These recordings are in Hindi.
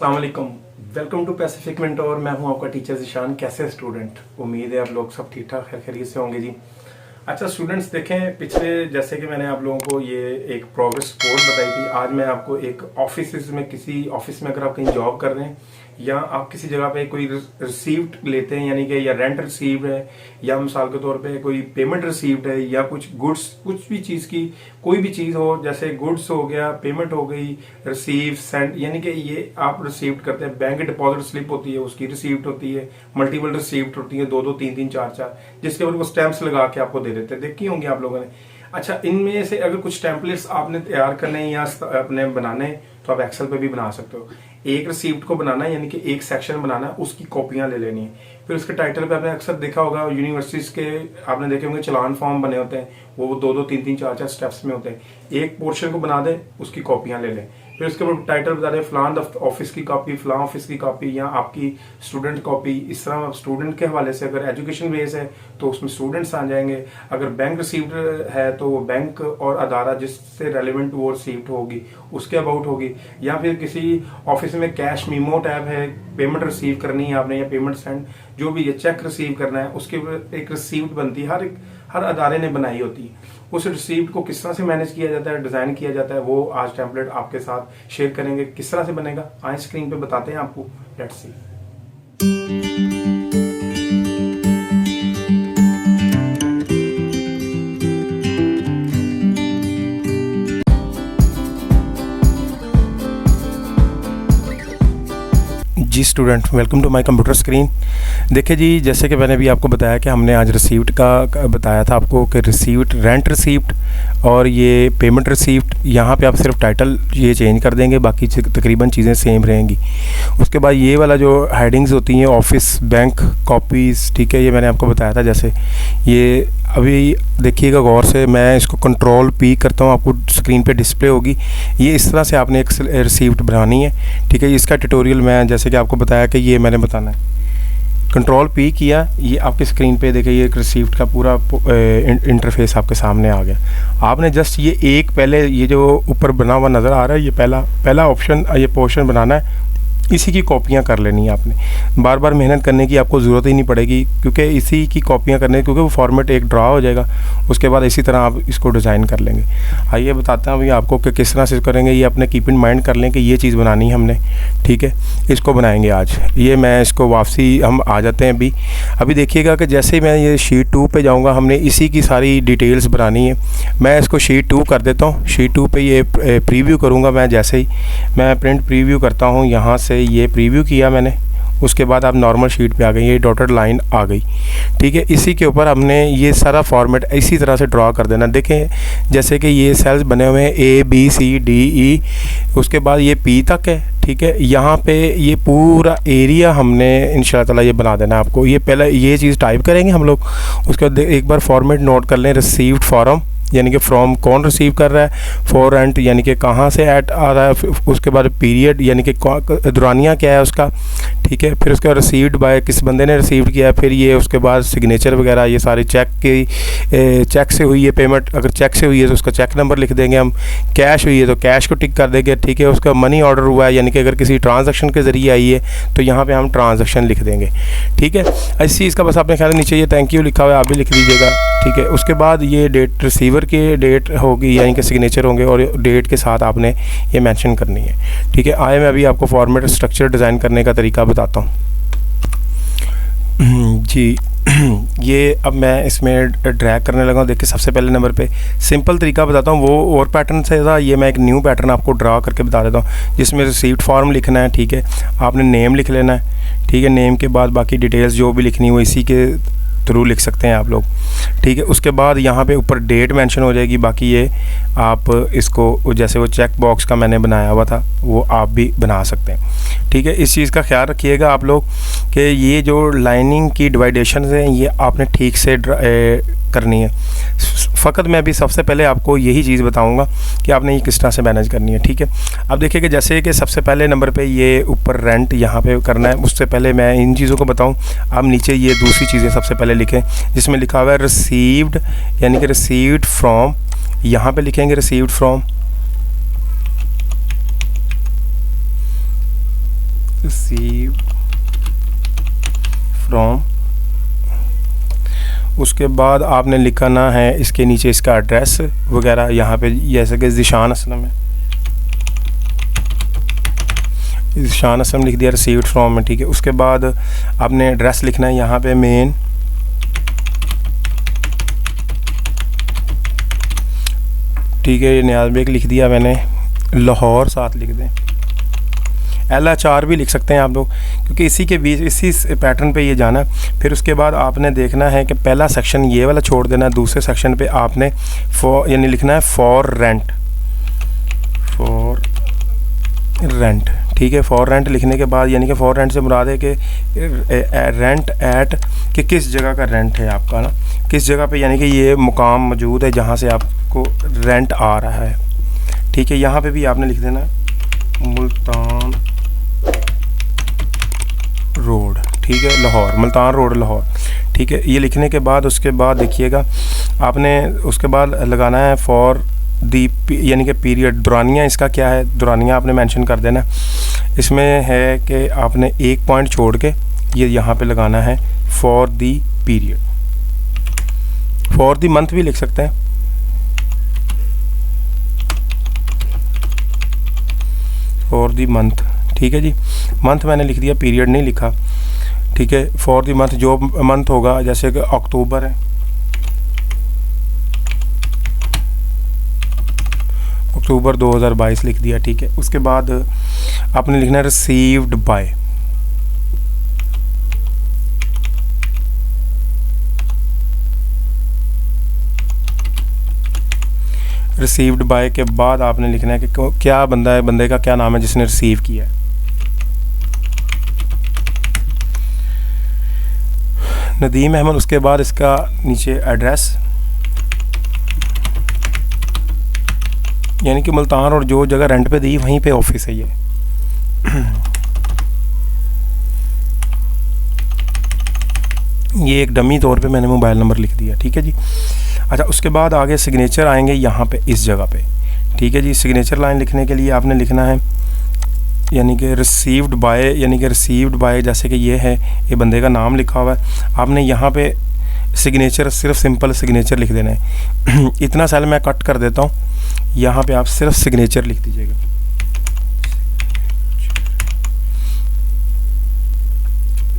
अस्सलामुअलैकुम, वेलकम टू पैसिफिक मेंटोर। मैं हूं आपका टीचर ज़ीशान। कैसे स्टूडेंट, उम्मीद है आप लोग सब ठीक ठाक खैरियत से होंगे जी। अच्छा स्टूडेंट्स, देखें पिछले जैसे कि मैंने आप लोगों को ये एक प्रोग्रेस रिपोर्ट बताई थी, आज मैं आपको एक ऑफिस में, किसी ऑफिस में अगर आप कहीं जॉब कर रहे हैं या आप किसी जगह पे कोई रिसीव्ड लेते हैं, यानी कि या रेंट रिसीव्ड है या मिसाल के तौर पे कोई पेमेंट रिसीव्ड है या कुछ गुड्स, कुछ भी चीज़ की कोई भी चीज़ हो, जैसे गुड्स हो गया, पेमेंट हो गई, रिसीव सेंड, यानी कि ये आप रिसीव्ड करते हैं। बैंक डिपॉजिट स्लिप होती है, उसकी रिसीव्ड होती है, मल्टीपल रिसीव्ड होती है, दो दो तीन तीन चार चार, जिसके ऊपर वो स्टैंप्स लगा के आपको दे देते हैं। देखी होंगी आप लोगों ने। अच्छा, इनमें से अगर कुछ टेम्पलेट्स आपने तैयार करने या अपने बनाने तो आप एक्सेल पे भी बना सकते हो। एक रिसीप्ट को बनाना है, यानी कि एक सेक्शन बनाना है, उसकी कॉपियां ले लेनी है। फिर उसके टाइटल पे आपने अक्सर देखा होगा, यूनिवर्सिटीज के आपने देखे होंगे चलान फॉर्म बने होते हैं, वो दो दो तीन तीन चार चार स्टेप्स में होते हैं। एक पोर्शन को बना दें, उसकी कॉपियां ले लें। फिर उसके बाद टाइटल बता दें, फलान ऑफिस की कॉपी, फलान ऑफिस की कॉपी या आपकी स्टूडेंट कॉपी। इस तरह स्टूडेंट के हवाले से, अगर एजुकेशन बेस है तो उसमें स्टूडेंट्स आ जाएंगे। अगर बैंक रिसीव्ड है तो वो बैंक और अदारा जिससे रेलिवेंट वो रिसीव्ड होगी उसके अबाउट होगी। या फिर किसी ऑफिस में कैश मीमो टैब है, पेमेंट रिसीव करनी है आपने या पेमेंट सेंड, जो भी ये चेक रिसीव करना है, उसके एक रिसीव्ड बनती है, हर अदारे ने बनाई होती है। उस रिसीप्ट को किस तरह से मैनेज किया जाता है, डिजाइन किया जाता है, वो आज टेम्पलेट आपके साथ शेयर करेंगे। किस तरह से बनेगा आए स्क्रीन पे बताते हैं आपको। Let's see. जी student, welcome to my computer screen. देखिए जी, जैसे कि मैंने भी आपको बताया कि हमने आज रिसीप्ट का बताया था आपको कि रिसीप्ट, रेंट रिसीप्ट और ये पेमेंट रिसीप्ट, यहाँ पे आप सिर्फ टाइटल ये चेंज कर देंगे, बाकी तकरीबन चीज़ें सेम रहेंगी। उसके बाद ये वाला जो हेडिंग्स होती हैं, ऑफिस, बैंक, कॉपीज़, ठीक है, ये मैंने आपको बताया था। जैसे ये अभी देखिएगा गौर से, मैं इसको कंट्रोल पी करता हूँ, आपको स्क्रीन पे डिस्प्ले होगी। ये इस तरह से आपने एक रिसीप्ट बनानी है, ठीक है। इसका ट्यूटोरियल मैं जैसे कि आपको बताया कि ये मैंने बताना है। कंट्रोल पी किया, ये आपकी स्क्रीन पे देखिए, ये एक रिसीप्ट का पूरा इंटरफेस आपके सामने आ गया। आपने जस्ट ये एक पहले ये जो ऊपर बना हुआ नज़र आ रहा है, ये पहला ऑप्शन, ये पोर्शन बनाना है, इसी की कॉपियाँ कर लेनी है आपने। बार बार मेहनत करने की आपको ज़रूरत ही नहीं पड़ेगी, क्योंकि इसी की कॉपियाँ करने, क्योंकि वो फॉर्मेट एक ड्रा हो जाएगा। उसके बाद इसी तरह आप इसको डिज़ाइन कर लेंगे। आइए बताता हूँ अभी आपको कि किस तरह से करेंगे। ये अपने कीप इन माइंड कर लें कि ये चीज़ बनानी है हमने, ठीक है। इसको बनाएंगे आज। ये मैं इसको वापसी हम आ जाते हैं अभी देखिएगा कि जैसे ही मैं ये शीट 2 पे जाऊँगा, हमने इसी की सारी डिटेल्स बनानी है। मैं इसको शीट 2 कर देता हूँ। शीट 2 पे ये प्रीव्यू करूँगा मैं। जैसे ही मैं प्रिंट प्रीव्यू करता हूँ, यहाँ से ये प्रीव्यू किया मैंने, उसके बाद आप नॉर्मल शीट पे आ गए, ये डॉटेड लाइन आ गई, ठीक है। इसी के ऊपर हमने ये सारा फॉर्मेट इसी तरह से ड्रा कर देना। देखें जैसे कि ये सेल्स बने हुए हैं ABCDE, उसके बाद ये P तक है, ठीक है। यहाँ पे ये पूरा एरिया हमने इंशाल्लाह ताला ये बना देना है आपको। ये पहले ये चीज़ टाइप करेंगे हम लोग, उसके बाद एक बार फॉर्मेट नोट कर लें। रिसीव्ड फॉर्म, यानी कि फ्रॉम कौन रिसीव कर रहा है, फॉर रेंट यानी कि कहाँ से ऐड आ रहा है, उसके बाद पीरियड यानी कि दौरानिया क्या है उसका, ठीक है। फिर उसके बाद रिसीव्ड बाय, किस बंदे ने रिसीव किया है। फिर ये उसके बाद सिग्नेचर वगैरह, ये सारे चेक से हुई है पेमेंट, अगर चेक से हुई है तो उसका चेक नंबर लिख देंगे हम। कैश हुई है तो कैश को टिक कर देंगे, ठीक है। उसका मनी ऑर्डर हुआ है, यानी कि अगर किसी ट्रांजेक्शन के ज़रिए आई है तो यहाँ पर हम ट्रांजेक्शन लिख देंगे, ठीक है। इस चीज़ का बस आपने ख्याल, नीचे ये थैंक यू लिखा हुआ है, आप भी लिख लीजिएगा, ठीक है। उसके बाद ये डेट, रिसीवर की डेट होगी, यानी कि सिग्नेचर होंगे और डेट के साथ आपने ये मेंशन करनी है, ठीक है। आए मैं अभी आपको फॉर्मेट स्ट्रक्चर डिज़ाइन करने का तरीका बताता हूँ जी। ये अब मैं इसमें ड्रैग करने लगा हूँ। देखिए सबसे पहले नंबर पे सिंपल तरीका बताता हूँ, वो और पैटर्न से था, ये मैं एक न्यू पैटर्न आपको ड्रा करके बता देता हूँ, जिसमें रिसीव्ड फॉर्म लिखना है, ठीक है। आपने नेम लिख लेना है, ठीक है। नेम के बाद बाकी डिटेल्स जो भी लिखनी हो इसी के थ्रू लिख सकते हैं आप लोग, ठीक है। उसके बाद यहाँ पे ऊपर डेट मेंशन हो जाएगी। बाकी ये आप इसको जैसे वो चेक बॉक्स का मैंने बनाया हुआ था वो आप भी बना सकते हैं, ठीक है। इस चीज़ का ख्याल रखिएगा आप लोग कि ये जो लाइनिंग की डिवाइडेशन है ये आपने ठीक से करनी है। फ़कत मैं भी सबसे पहले आपको यही चीज़ बताऊंगा कि आपने ये किस तरह से मैनेज करनी है, ठीक है। अब देखिए कि जैसे कि सबसे पहले नंबर पे ये ऊपर रेंट यहाँ पे करना है। उससे पहले मैं इन चीज़ों को बताऊं, आप नीचे ये दूसरी चीज़ें सबसे पहले लिखें, जिसमें लिखा हुआ है रिसीव्ड, यानी कि रिसीव्ड फ्रॉम, यहाँ पे लिखेंगे रिसीव्ड फ्रॉम, रिसीव फ्रॉम, उसके बाद आपने लिखना है इसके नीचे इसका एड्रेस वगैरह, यहाँ पे जैसे कि ज़ीशान असलम है, ज़ीशान असलम लिख दिया रिसीव्ड फ्रॉम में, ठीक है। उसके बाद आपने एड्रेस लिखना है यहाँ पे मेन, ठीक है। ये नियाज़ बेग लिख दिया मैंने, लाहौर साथ लिख दें, LHR भी लिख सकते हैं आप लोग, क्योंकि इसी के बीच इसी पैटर्न पे ये जाना है। फिर उसके बाद आपने देखना है कि पहला सेक्शन ये वाला छोड़ देना है, दूसरे सेक्शन पे आपने फॉर यानी लिखना है फॉर रेंट, फॉर रेंट, ठीक है। फॉर रेंट लिखने के बाद यानी कि फॉर रेंट से मुराद है कि रेंट एट, कि किस जगह का रेंट है आपका ना, किस जगह पे यानी कि ये मुकाम मौजूद है जहाँ से आपको रेंट आ रहा है, ठीक है। यहाँ पे भी आपने लिख देना मुल्तान रोड, ठीक है, लाहौर, मुल्तान रोड लाहौर, ठीक है। ये लिखने के बाद उसके बाद देखिएगा आपने उसके बाद लगाना है फॉर दी यानी कि पीरियड, दौरानिया इसका क्या है, दौरानिया आपने मेंशन कर देना। इसमें है कि आपने एक पॉइंट छोड़ के ये यहाँ पे लगाना है for the period, for the month भी लिख सकते हैं, फॉर दी मंथ, ठीक है जी। मंथ मैंने लिख दिया, पीरियड नहीं लिखा, ठीक है। फॉर दी मंथ, जो मंथ होगा, जैसे कि अक्टूबर है, अक्टूबर 2022 लिख दिया, ठीक है। उसके बाद आपने लिखना है रिसीव्ड बाय, रिसीव्ड बाय के बाद आपने लिखना है कि क्या बंदा है, बंदे का क्या नाम है जिसने रिसीव किया है। नदीम अहमद, उसके बाद इसका नीचे एड्रेस, यानी कि मुल्तान और जो जगह रेंट पे दी वहीं पे ऑफिस है ये। ये एक डमी तौर पे मैंने मोबाइल नंबर लिख दिया, ठीक है जी। अच्छा, उसके बाद आगे सिग्नेचर आएंगे यहाँ पे इस जगह पे, ठीक है जी। सिग्नेचर लाइन लिखने के लिए आपने लिखना है यानी कि रिसीव्ड बाय, यानी कि रिसीव्ड बाय जैसे कि ये है, ये बंदे का नाम लिखा हुआ है, आपने यहाँ पे सिग्नेचर सिर्फ सिंपल सिग्नेचर लिख देना है। इतना सेल मैं कट कर देता हूँ, यहाँ पे आप सिर्फ सिग्नेचर लिख दीजिएगा,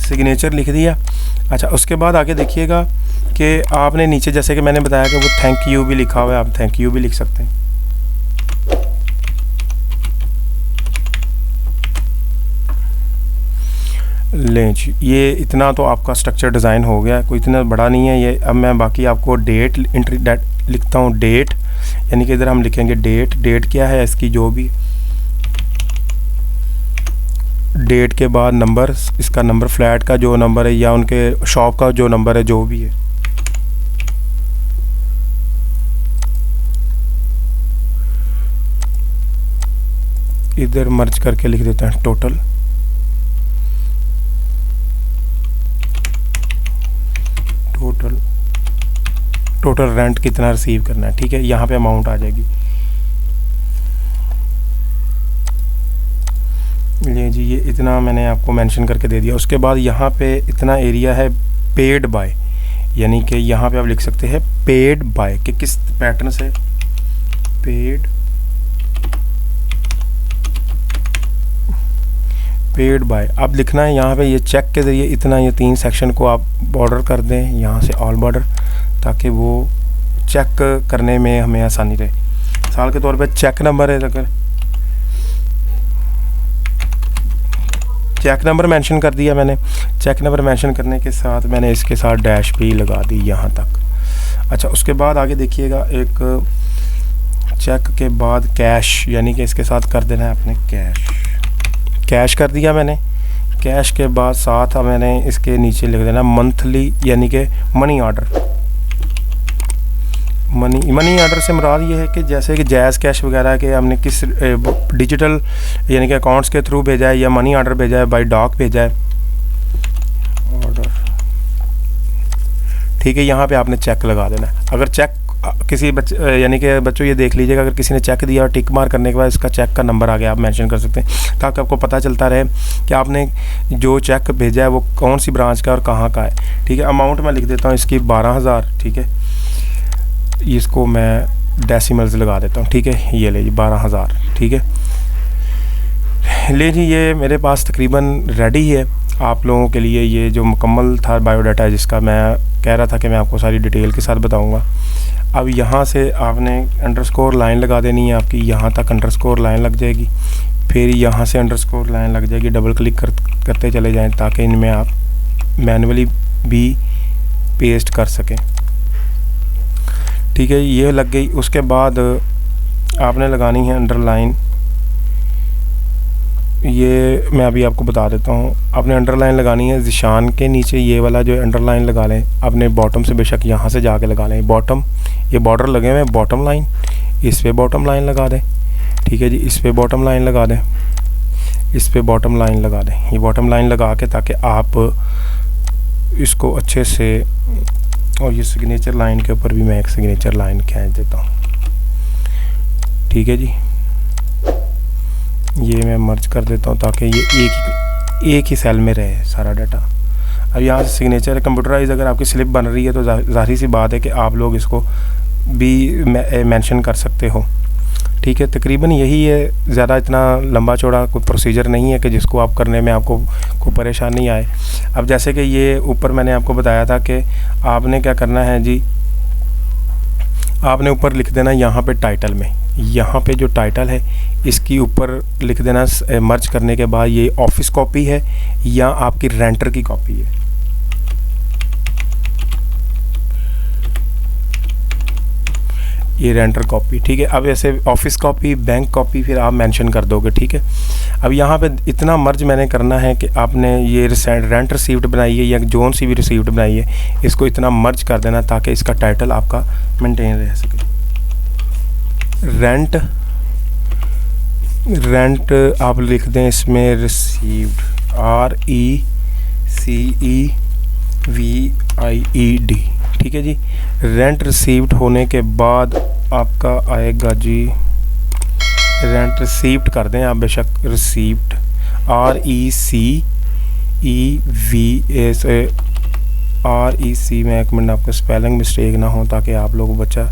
सिग्नेचर लिख दिया। अच्छा, उसके बाद आगे देखिएगा कि आपने नीचे जैसे कि मैंने बताया कि वो थैंक यू भी लिखा हुआ है, आप थैंक यू भी लिख सकते हैं। लें जी, ये इतना तो आपका स्ट्रक्चर डिज़ाइन हो गया, कोई इतना बड़ा नहीं है ये। अब मैं बाकी आपको डेट एंट्री डेट लिखता हूँ, डेट यानी कि इधर हम लिखेंगे डेट, डेट क्या है इसकी, जो भी डेट के बाद नंबर, इसका नंबर फ्लैट का जो नंबर है या उनके शॉप का जो नंबर है, जो भी है। इधर मर्ज करके लिख देते हैं टोटल, टोटल रेंट कितना रिसीव करना है, ठीक है। यहाँ पे अमाउंट आ जाएगी। ये जी, ये इतना मैंने आपको मेंशन करके दे दिया। उसके बाद यहाँ पे इतना एरिया है पेड बाय, यानी कि यहाँ पे आप लिख सकते हैं पेड बाय कि किस पैटर्न से पेड बाय अब लिखना है। यहाँ पे ये चेक के ज़रिए इतना, ये 3 सेक्शन को आप बॉर्डर कर दें यहाँ से, ऑल बॉर्डर, ताकि वो चेक करने में हमें आसानी रहे। मिसाल के तौर पे चेक नंबर है, अगर चेक नंबर मेंशन कर दिया मैंने, चेक नंबर मेंशन करने के साथ मैंने इसके साथ डैश भी लगा दी यहाँ तक। अच्छा, उसके बाद आगे देखिएगा, एक चेक के बाद कैश, यानी कि इसके साथ कर देना है अपने कैश कर दिया मैंने। कैश के बाद साथ मैंने इसके नीचे लिख देना मंथली, यानी कि मनी ऑर्डर। मनी ऑर्डर से मुराद ये है कि जैसे कि जायज़ कैश वगैरह के हमने किस डिजिटल यानी कि अकाउंट्स के थ्रू भेजा है या मनी ऑर्डर भेजा है, बाय डॉक भेजा है ऑर्डर, ठीक है। यहाँ पे आपने चेक लगा देना है। अगर चेक किसी बच्चे यानी कि बच्चों ये देख लीजिएगा, अगर किसी ने चेक दिया और टिक मार करने के बाद इसका चेक का नंबर आ गया, आप मेंशन कर सकते हैं ताकि आपको पता चलता रहे कि आपने जो चेक भेजा है वो कौन सी ब्रांच का और कहाँ का है। ठीक है, अमाउंट मैं लिख देता हूँ इसकी 12,000। ठीक है, इसको मैं डेसिमल्स लगा देता हूँ। ठीक है, ये ले जी 12,000। ठीक है, ले जी ये मेरे पास तकरीबन रेडी है आप लोगों के लिए। ये जो मुकम्मल था बायोडाटा है, जिसका मैं कह रहा था कि मैं आपको सारी डिटेल के साथ बताऊंगा। अब यहाँ से आपने अंडरस्कोर लाइन लगा देनी है, आपकी यहाँ तक अंडरस्कोर लाइन लग जाएगी, फिर यहाँ से अंडरस्कोर लाइन लग जाएगी। डबल क्लिक करते चले जाएं ताकि इनमें आप मैनुअली भी पेस्ट कर सकें। ठीक है, ये लग गई। उसके बाद आपने लगानी है अंडरलाइन। ये मैं अभी आपको बता देता हूँ। आपने अंडरलाइन लगानी है ज़िशान के नीचे, ये वाला जो अंडरलाइन लगा लें। अपने बॉटम से बेशक यहाँ से जाके लगा लें। बॉटम, ये बॉर्डर लगे हुए हैं, बॉटम लाइन, इस पे बॉटम लाइन लगा दें। ठीक है जी, इस पे बॉटम लाइन लगा दें, इस पे बॉटम लाइन लगा दें। ये बॉटम लाइन लगा के ताकि आप इसको अच्छे से, और ये सिग्नेचर लाइन के ऊपर भी मैं एक सिग्नेचर लाइन खींच देता हूँ। ठीक है जी, ये मैं मर्ज कर देता हूँ ताकि ये एक ही सेल में रहे सारा डाटा। अब यहाँ से सिग्नेचर कंप्यूटराइज अगर आपकी स्लिप बन रही है तो ज़ाहिर सी बात है कि आप लोग इसको भी मेंशन कर सकते हो। ठीक है, तकरीबन यही है, ज़्यादा इतना लंबा चौड़ा कोई प्रोसीजर नहीं है कि जिसको आप करने में आपको कोई परेशानी आए। अब जैसे कि ये ऊपर मैंने आपको बताया था कि आपने क्या करना है जी, आपने ऊपर लिख देना यहाँ पे टाइटल में, यहाँ पे जो टाइटल है इसकी ऊपर लिख देना मर्ज करने के बाद ये ऑफिस कॉपी है या आपकी रेंटर की कॉपी है। ये रेंटर कॉपी। ठीक है, अब ऐसे ऑफिस कॉपी, बैंक कॉपी फिर आप मेंशन कर दोगे। ठीक है, अब यहाँ पे इतना मर्ज मैंने करना है कि आपने ये रेंट रिसीव्ड बनाई है या जोन सी भी रिसीव्ड बनाई है, इसको इतना मर्ज कर देना ताकि इसका टाइटल आपका मेंटेन रह सके। रेंट आप लिख दें इसमें रिसीव्ड, RECEVIED। ठीक है जी, रेंट रिसीव्ड होने के बाद आपका आएगा जी, रेंट रिसीव्ड कर दें आप बेशक, रिसीव्ड RECEVAC, में एक मिनट आपको स्पेलिंग मिस्टेक ना हो ताकि आप लोग बच्चा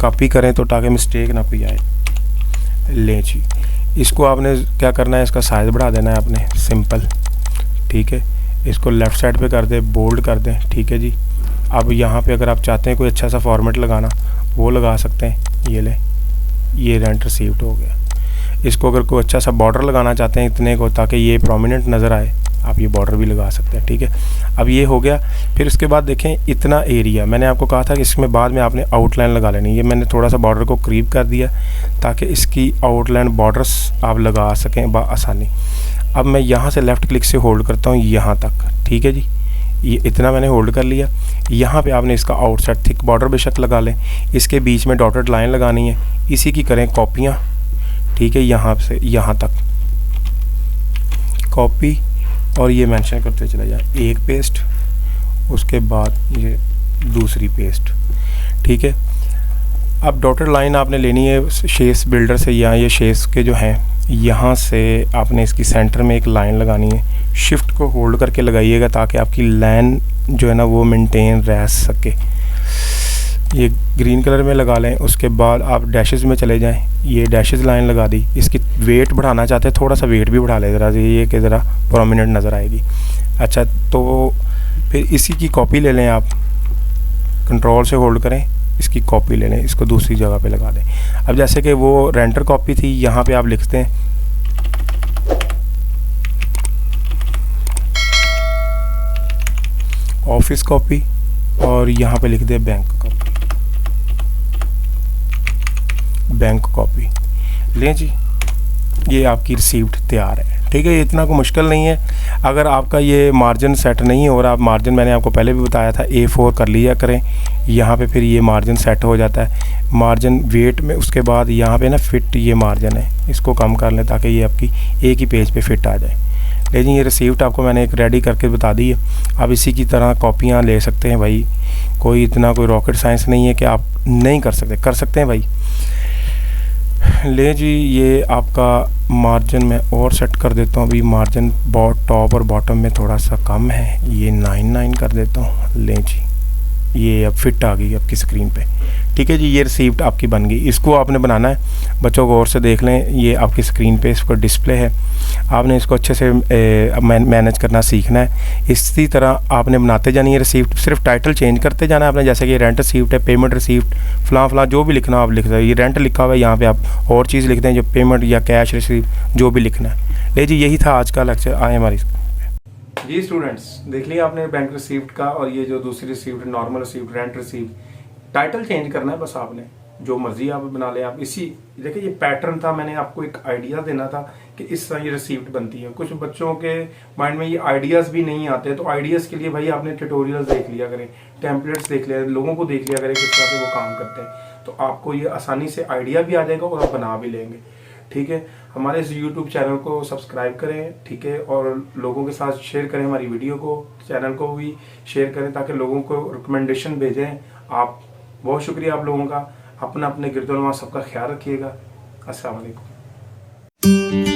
कॉपी करें तो ताकि मिस्टेक ना कोई आए। लें जी, इसको आपने क्या करना है, इसका साइज़ बढ़ा देना है आपने, सिंपल। ठीक है, इसको लेफ़्ट साइड पे कर दें, बोल्ड कर दें। ठीक है जी, अब यहाँ पे अगर आप चाहते हैं कोई अच्छा सा फॉर्मेट लगाना वो लगा सकते हैं। ये ले, ये रेंट रिसीव्ड हो गया। इसको अगर कोई अच्छा सा बॉर्डर लगाना चाहते हैं इतने को ताकि ये प्रोमिनेंट नज़र आए, आप ये बॉर्डर भी लगा सकते हैं। ठीक है, अब ये हो गया। फिर उसके बाद देखें इतना एरिया, मैंने आपको कहा था कि इसमें बाद में आपने आउटलाइन लगा लेनी। ये मैंने थोड़ा सा बॉर्डर को करीब कर दिया ताकि इसकी आउटलाइन बॉर्डर्स आप लगा सकें बआसानी। अब मैं यहाँ से लेफ़्ट क्लिक से होल्ड करता हूँ यहाँ तक। ठीक है जी, ये इतना मैंने होल्ड कर लिया। यहाँ पे आपने इसका आउटसाइड थिक बॉर्डर बेशक लगा लें, इसके बीच में डॉटेड लाइन लगानी है, इसी की करें कॉपियाँ। ठीक है, यहाँ से यहाँ तक कॉपी, और ये मेंशन करते चला जाए, एक पेस्ट, उसके बाद ये दूसरी पेस्ट। ठीक है, अब डॉटेड लाइन आपने लेनी है शेप्स बिल्डर से, या ये शेप्स के जो हैं यहाँ से आपने इसकी सेंटर में एक लाइन लगानी है। शिफ्ट को होल्ड करके लगाइएगा ताकि आपकी लाइन जो है ना वो मेंटेन रह सके। ये ग्रीन कलर में लगा लें। उसके बाद आप डैशेस में चले जाएं, ये डैशेस लाइन लगा दी। इसकी वेट बढ़ाना चाहते हैं, थोड़ा सा वेट भी बढ़ा लें ज़रा, ये कि ज़रा प्रोमिनेंट नज़र आएगी। अच्छा, तो फिर इसी की कॉपी ले लें आप, कंट्रोल से होल्ड करें, इसकी कॉपी ले लें, इसको दूसरी जगह पे लगा दें। अब जैसे कि वो रेंटर कॉपी थी, यहाँ पे आप लिखते हैं ऑफिस कॉपी, और यहाँ पे लिख दें बैंक कॉपी, बैंक कॉपी। लें जी, ये आपकी रिसीव्ड तैयार है। ठीक है, ये इतना को मुश्किल नहीं है। अगर आपका ये मार्जिन सेट नहीं हो रहा, आप मार्जिन मैंने आपको पहले भी बताया था A4 कर लिया करें, यहाँ पे फिर ये मार्जिन सेट हो जाता है। मार्जिन वेट में, उसके बाद यहाँ पे ना फिट, ये मार्जिन है, इसको कम कर लें ताकि ये आपकी एक ही पेज पे फिट आ जाए। ले जी ये रिसीप्ट आपको मैंने एक रेडी करके बता दी है। आप इसी की तरह कॉपियाँ ले सकते हैं भाई, कोई इतना कोई रॉकेट साइंस नहीं है कि आप नहीं कर सकते, कर सकते हैं भाई। ले जी ये आपका मार्जिन मैं और सेट कर देता हूँ, अभी मार्जिन टॉप और बॉटम में थोड़ा सा कम है, ये 9 कर देता हूँ। ले जी ये अब फिट आ गई आपकी स्क्रीन पे। ठीक है जी, ये रिसीप्ट आपकी बन गई। इसको आपने बनाना है, बच्चों को और से देख लें, ये आपकी स्क्रीन पे इसको डिस्प्ले है, आपने इसको अच्छे से मैनेज करना सीखना है। इसी तरह आपने बनाते जानी है रिसीप्ट, सिर्फ टाइटल चेंज करते जाना है आपने, जैसे कि रेंट रिसीप्ट है, पेमेंट रिसीप्ट, फलां जो भी लिखना आप लिख सकते हैं। ये रेंट लिखा हुआ है, यहाँ पे आप और चीज़ लिखते हैं जो पेमेंट या कैश रिसीप्ट जो भी लिखना है। ले जी यही था आज का लेक्चर। आए हमारी जी स्टूडेंट्स, देख लिया आपने बैंक रिसीप्ट का, और ये जो दूसरी receipt normal receipt, rent receipt, title change करना है बस आपने, जो मर्जी आप बना लें। आप इसी देखिए ये पैटर्न था, मैंने आपको एक आइडिया देना था कि इस तरह ये रिसीप्ट बनती है। कुछ बच्चों के माइंड में ये आइडियाज़ भी नहीं आते, तो आइडियाज़ के लिए भाई आपने ट्यूटोरियल्स देख लिया करें, टेम्पलेट्स देख लिया, लोगों को देख लिया करें किस तरह से वो काम करते हैं, तो आपको ये आसानी से आइडिया भी आ जाएगा और आप बना भी लेंगे। ठीक है, हमारे इस YouTube चैनल को सब्सक्राइब करें, ठीक है, और लोगों के साथ शेयर करें, हमारी वीडियो को, चैनल को भी शेयर करें ताकि लोगों को रिकमेंडेशन भेजें। आप बहुत शुक्रिया आप लोगों का। अपना अपने गिरदोनवा सबका ख्याल रखिएगा। अस्सलाम वालेकुम।